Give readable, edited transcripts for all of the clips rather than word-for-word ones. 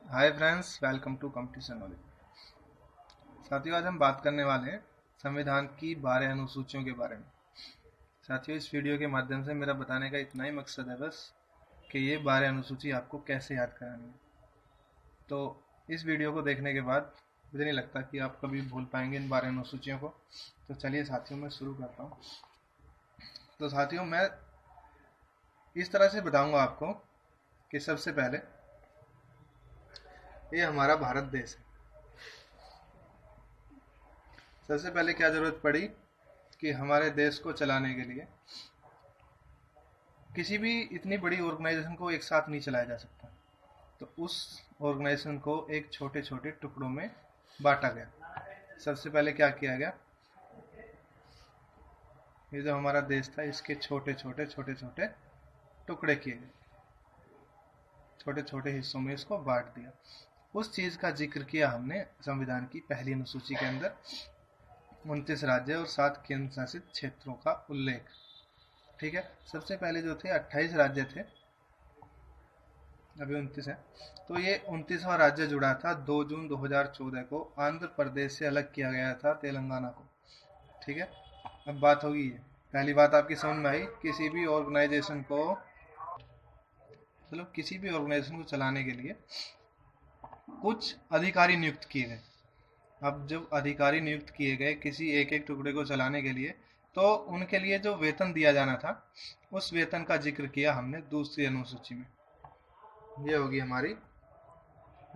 Hi friends, welcome to competition knowledge. साथियों, आज हम बात करने वाले हैं संविधान की 12 अनुसूचियों के बारे में। साथियों, इस वीडियो के माध्यम से मेरा बताने का इतना ही मकसद है बस कि ये 12 अनुसूची आपको कैसे याद करानी है। तो इस वीडियो को देखने के बाद मुझे नहीं लगता कि आप कभी भूल पाएंगे इन 12 अनुसूचियों को। तो चलिए साथियों, मैं शुरू करता हूँ। तो साथियों, मैं इस तरह से बताऊंगा आपको कि सबसे पहले ये हमारा भारत देश है। सबसे पहले क्या जरूरत पड़ी कि हमारे देश को चलाने के लिए किसी भी इतनी बड़ी ऑर्गेनाइजेशन को एक साथ नहीं चलाया जा सकता। तो उस ऑर्गेनाइजेशन को एक छोटे छोटे टुकड़ों में बांटा गया। सबसे पहले क्या किया गया, ये जो हमारा देश था इसके छोटे छोटे टुकड़े किए गए, छोटे छोटे हिस्सों में इसको बांट दिया। उस चीज का जिक्र किया हमने संविधान की पहली अनुसूची के अंदर। 29 राज्य और 7 केंद्र शासित क्षेत्रों का उल्लेख। ठीक है, सबसे पहले जो थे 28 राज्य थे, अभी 29 है। तो ये 29वां राज्य जुड़ा था 2 जून 2014 को। आंध्र प्रदेश से अलग किया गया था तेलंगाना को। ठीक है, अब बात होगी ये पहली बात आपकी समझ में आई। किसी भी ऑर्गेनाइजेशन को चलाने के लिए कुछ अधिकारी नियुक्त किए गए। अब जब अधिकारी नियुक्त किए गए किसी एक एक टुकड़े को चलाने के लिए, तो उनके लिए जो वेतन दिया जाना था उस वेतन का जिक्र किया हमने दूसरी अनुसूची में। ये होगी हमारी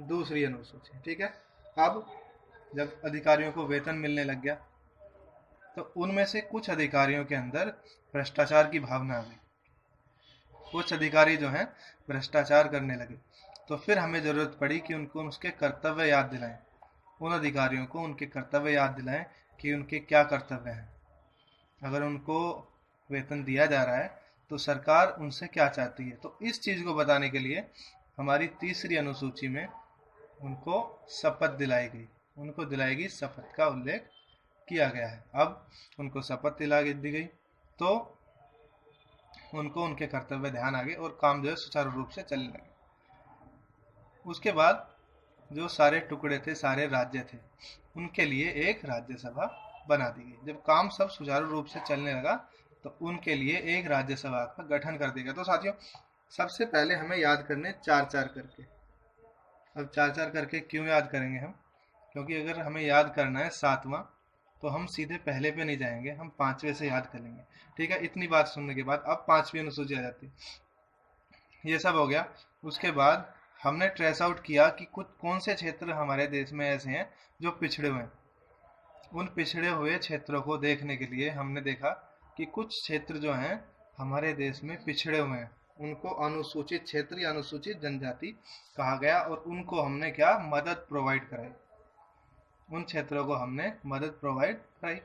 दूसरी अनुसूची। ठीक है, अब जब अधिकारियों को वेतन मिलने लग गया तो उनमें से कुछ अधिकारियों के अंदर भ्रष्टाचार की भावना आ गई। कुछ अधिकारी जो हैं भ्रष्टाचार करने लगे। तो फिर हमें जरूरत पड़ी कि उनको उसके कर्तव्य याद दिलाएं। उन अधिकारियों को उनके कर्तव्य याद दिलाएं कि उनके क्या कर्तव्य हैं। अगर उनको वेतन दिया जा रहा है तो सरकार उनसे क्या चाहती है। तो इस चीज को बताने के लिए हमारी तीसरी अनुसूची में उनको शपथ दिलाई गई। उनको दिलाई गई शपथ का उल्लेख किया गया है। अब उनको शपथ दिला दी गई तो उनको उनके कर्तव्य ध्यान आ गए और काम जो है सुचारू रूप से चलने लगे। उसके बाद जो सारे टुकड़े थे, सारे राज्य थे, उनके लिए एक राज्यसभा बना दी गई। जब काम सब सुचारू रूप से चलने लगा तो उनके लिए एक राज्यसभा का गठन कर दिया गया। तो साथियों, सबसे पहले हमें याद करने 4-4 करके। अब 4-4 करके क्यों याद करेंगे हम? क्योंकि अगर हमें याद करना है 7वां तो हम सीधे पहले पे नहीं जाएंगे, हम 5वें से याद कर लेंगे। ठीक है, इतनी बात सुनने के बाद अब 5वीं अनुसूची आ जाती है। ये सब हो गया। उसके बाद हमने ट्रेस आउट किया कि कुछ कौन से क्षेत्र हमारे देश में ऐसे हैं जो पिछड़े हुए हैं। उन पिछड़े हुए क्षेत्रों को देखने के लिए हमने देखा कि कुछ क्षेत्र जो हैं हमारे देश में पिछड़े हुए हैं, उनको अनुसूचित क्षेत्र या अनुसूचित जनजाति कहा गया और उनको हमने क्या मदद प्रोवाइड कराई। उन क्षेत्रों को हमने मदद प्रोवाइड कराई।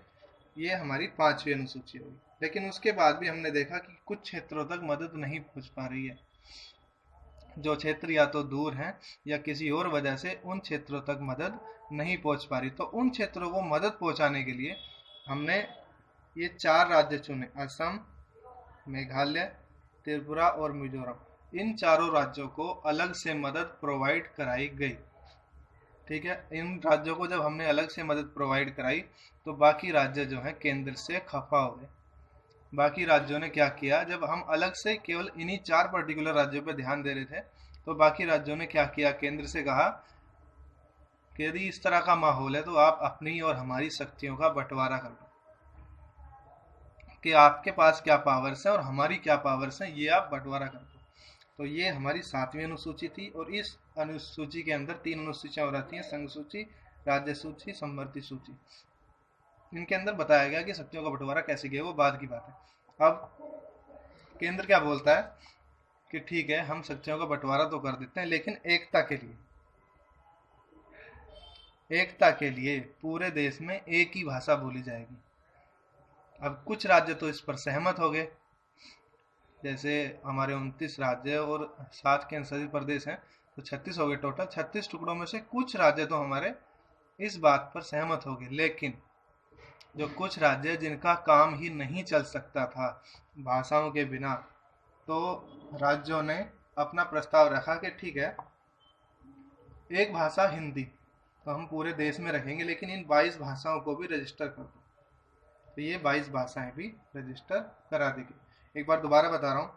ये हमारी 5वीं अनुसूची होगी। लेकिन उसके बाद भी हमने देखा कि कुछ क्षेत्रों तक मदद नहीं पहुंच पा रही है। जो क्षेत्र या तो दूर हैं या किसी और वजह से उन क्षेत्रों तक मदद नहीं पहुंच पा रही। तो उन क्षेत्रों को मदद पहुंचाने के लिए हमने ये 4 राज्य चुने, असम, मेघालय, त्रिपुरा और मिजोरम। इन चारों राज्यों को अलग से मदद प्रोवाइड कराई गई। ठीक है, इन राज्यों को जब हमने अलग से मदद प्रोवाइड कराई तो बाकी राज्य जो है केंद्र से खफा हो गए। बाकी राज्यों ने क्या किया, जब हम अलग से केवल इन्हीं 4 पर्टिकुलर राज्यों पर ध्यान दे रहे थे तो बाकी राज्यों ने क्या किया, केंद्र से कहा कि यदि इस तरह का माहौल है तो आप अपनी और हमारी शक्तियों का बंटवारा कर दो, कि आपके पास क्या पावर्स है और हमारी क्या पावर्स है, ये आप बंटवारा कर दो। तो ये हमारी 7वीं अनुसूची थी। और इस अनुसूची के अंदर 3 अनुसूचियां और आती हैं, संघ सूची, राज्य सूची, समवर्ती सूची। इनके अंदर बताया गया कि शक्तियों का बंटवारा कैसे किया, वो बाद की बात है। अब केंद्र क्या बोलता है कि ठीक है, हम शक्तियों का बंटवारा तो कर देते हैं लेकिन एकता के लिए पूरे देश में एक ही भाषा बोली जाएगी। अब कुछ राज्य तो इस पर सहमत हो गए, जैसे हमारे 29 राज्य और 7 केंद्र शासित प्रदेश हैं तो 36 हो गए टोटल। 36 टुकड़ों में से कुछ राज्य तो हमारे इस बात पर सहमत हो गए। लेकिन जो कुछ राज्य जिनका काम ही नहीं चल सकता था भाषाओं के बिना, तो राज्यों ने अपना प्रस्ताव रखा कि ठीक है, एक भाषा हिंदी, तो हम पूरे देश में रखेंगे, लेकिन इन 22 भाषाओं को भी रजिस्टर कर दो। तो ये 22 भाषाएं भी रजिस्टर करा देगी। एक बार दोबारा बता रहा हूँ,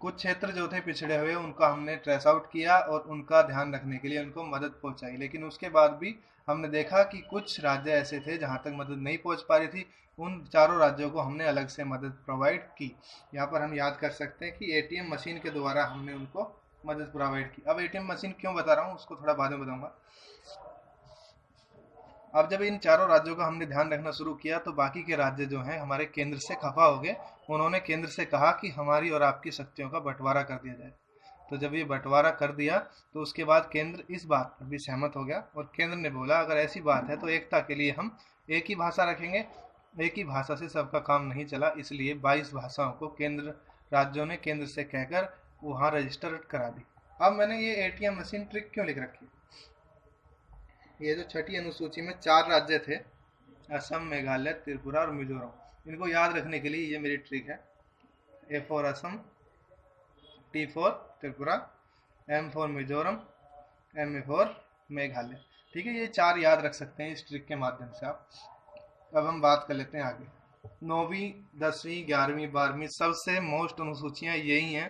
कुछ क्षेत्र जो थे पिछड़े हुए उनका हमने ट्रेस आउट किया और उनका ध्यान रखने के लिए उनको मदद पहुंचाई, लेकिन उसके बाद भी हमने देखा कि कुछ राज्य ऐसे थे जहां तक मदद नहीं पहुंच पा रही थी, उन चारों राज्यों को हमने अलग से मदद प्रोवाइड की। यहाँ पर हम याद कर सकते हैं कि एटीएम मशीन के द्वारा हमने उनको मदद प्रोवाइड की। अब एटीएम मशीन क्यों बता रहा हूँ उसको थोड़ा बाद में बताऊंगा। अब जब इन चारों राज्यों का हमने ध्यान रखना शुरू किया तो बाकी के राज्य जो हैं हमारे केंद्र से खफा हो गए। उन्होंने केंद्र से कहा कि हमारी और आपकी शक्तियों का बंटवारा कर दिया जाए। तो जब ये बंटवारा कर दिया तो उसके बाद केंद्र इस बात पर भी सहमत हो गया और केंद्र ने बोला अगर ऐसी बात है तो एकता के लिए हम एक ही भाषा रखेंगे। एक ही भाषा से सबका काम नहीं चला, इसलिए 22 भाषाओं को केंद्र राज्यों ने केंद्र से कहकर वहाँ रजिस्टर करा दी। अब मैंने ये एटीएम मशीन ट्रिक क्यों लिख रखी है, ये जो छठी अनुसूची में 4 राज्य थे, असम, मेघालय, त्रिपुरा और मिजोरम, इनको याद रखने के लिए ये मेरी ट्रिक है। A for Assam, T for Tripura, M for Mizoram, M A for Meghalaya. ठीक है, ये 4 याद रख सकते हैं इस ट्रिक के माध्यम से आप। अब हम बात कर लेते हैं आगे। 9वीं, 10वीं, 11वीं, 12वीं सबसे मोस्ट अनुसूचियां यही हैं,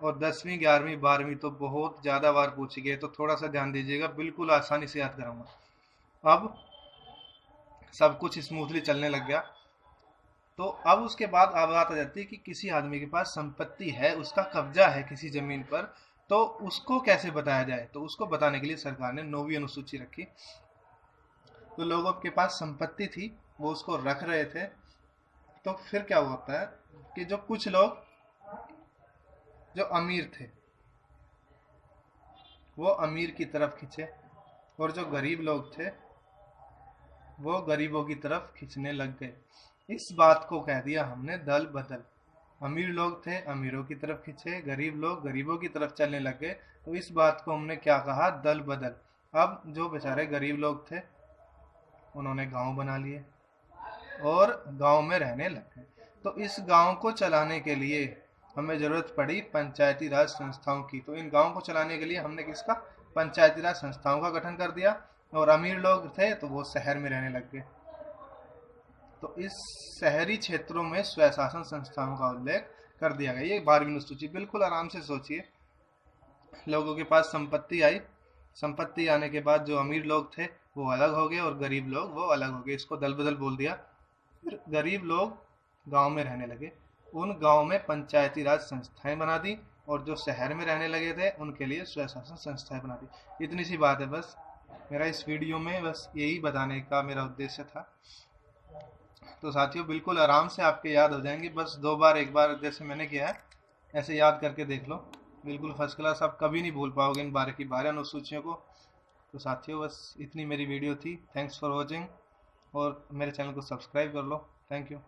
और 10वीं, 11वीं, 12वीं तो बहुत ज़्यादा बार पूछी गई, तो थोड़ा सा ध्यान दीजिएगा, बिल्कुल आसानी से याद कराऊंगा। अब सब कुछ स्मूथली चलने लग गया। तो अब उसके बाद अब बात आ जाती है कि किसी आदमी के पास संपत्ति है, उसका कब्जा है किसी जमीन पर, तो उसको कैसे बताया जाए। तो उसको बताने के लिए सरकार ने 9वीं अनुसूची रखी। तो लोगों के पास संपत्ति थी, वो उसको रख रहे थे, तो फिर क्या होता है कि जो कुछ लोग जो अमीर थे वो अमीर की तरफ खींचे, और जो गरीब लोग थे वो गरीबों की तरफ खींचने लग गए। इस बात को कह दिया हमने दल बदल। अमीर लोग थे अमीरों की तरफ खींचे, गरीब लोग गरीबों की तरफ चलने लग गए, तो इस बात को हमने क्या कहा, दल बदल। अब जो बेचारे गरीब लोग थे उन्होंने गांव बना लिए और गांव में रहने लग गए। तो इस गांव को चलाने के लिए हमें जरूरत पड़ी पंचायती राज संस्थाओं की। तो इन गांव को चलाने के लिए हमने किसका, पंचायती राज संस्थाओं का गठन कर दिया, और अमीर लोग थे तो वो शहर में रहने लग गए। तो इस शहरी क्षेत्रों में स्वशासन संस्थाओं का उल्लेख कर दिया गया। ये 12वीं अनुसूची, बिल्कुल आराम से सोचिए। लोगों के पास संपत्ति आई, संपत्ति आने के बाद जो अमीर लोग थे वो अलग हो गए और गरीब लोग वो अलग हो गए, इसको दल बदल बोल दिया। फिर गरीब लोग गांव में रहने लगे, उन गांव में पंचायती राज संस्थाएं बना दी, और जो शहर में रहने लगे थे उनके लिए स्वशासन संस्थाएं बना दी। इतनी सी बात है बस। मेरा इस वीडियो में बस यही बताने का मेरा उद्देश्य था। तो साथियों बिल्कुल आराम से आपके याद हो जाएंगे, बस 2 बार 1 बार जैसे मैंने किया है ऐसे याद करके देख लो, बिल्कुल फर्स्ट क्लास। आप कभी नहीं भूल पाओगे इन 12 की 12 अनुसूचियों को। तो साथियों बस इतनी मेरी वीडियो थी। थैंक्स फॉर वॉचिंग, और मेरे चैनल को सब्सक्राइब कर लो। Thank you.